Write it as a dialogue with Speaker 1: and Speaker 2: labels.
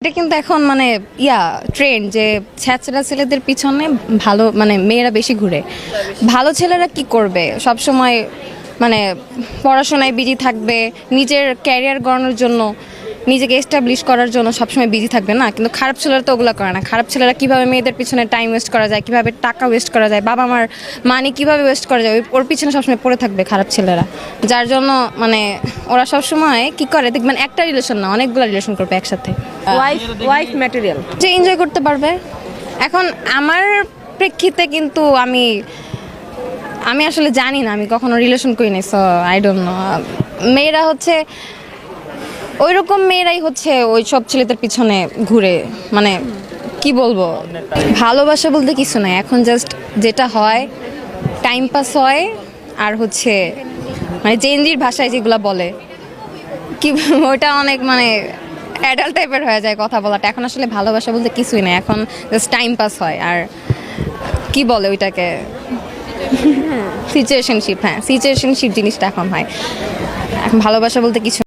Speaker 1: এটা কিন্তু এখন মানে ট্রেন্ড যে ছ্যাচরা ছেলেদের পিছনে ভালো মানে মেয়েরা বেশি ঘুরে। ভালো ছেলেরা কি করবে, সব সময় মানে পড়াশোনায় বিজি থাকবে, নিজের ক্যারিয়ার গড়ানোর জন্য, নিজেকে এস্টাবলিশ করার জন্য সবসময় বিজি থাকবে না। কিন্তু খারাপ ছেলেরা তো ওগুলো করে না। খারাপ ছেলেরা কীভাবে মেয়েদের পিছনে টাইম ওয়েস্ট করা যায়, কীভাবে টাকা ওয়েস্ট করা যায়, বাবা মার মানি কীভাবে ওয়েস্ট করা যায়, ওর পিছনে সবসময় পড়ে থাকবে খারাপ ছেলেরা। যার জন্য মানে ওরা সবসময় কী করে দেখবেন, একটা রিলেশন না অনেকগুলো রিলেশন করবে একসাথে,
Speaker 2: ওয়াইফ ম্যাটেরিয়াল
Speaker 1: যে এনজয় করতে পারবে। এখন আমার প্রেক্ষিতে কিন্তু আমি আসলে জানি না, আমি কখনো রিলেশন করি নাই, সো আই ডোন্ট নো। মেয়েরা হচ্ছে ওই রকম মেয়েরাই হচ্ছে ওই সব ছেলেদের পিছনে ঘুরে, মানে কি বলবো, ভালোবাসা বলতে কিছু নাই এখন। জাস্ট যেটা হয় টাইম পাস হয়, আর হচ্ছে মানে জেনজির ভাষায় যেগুলো বলে কি ওইটা অনেক মানে অ্যাডাল্ট টাইপের হয়ে যায় কথা বলাটা। এখন আসলে ভালোবাসা বলতে কিছুই না, এখন জাস্ট টাইম পাস হয়। আর কি বলে ওইটাকে, সিচুয়েশনশিপ। হ্যাঁ, সিচুয়েশনশিপ জিনিসটা এখন হয়, এখন ভালোবাসা বলতে কিছু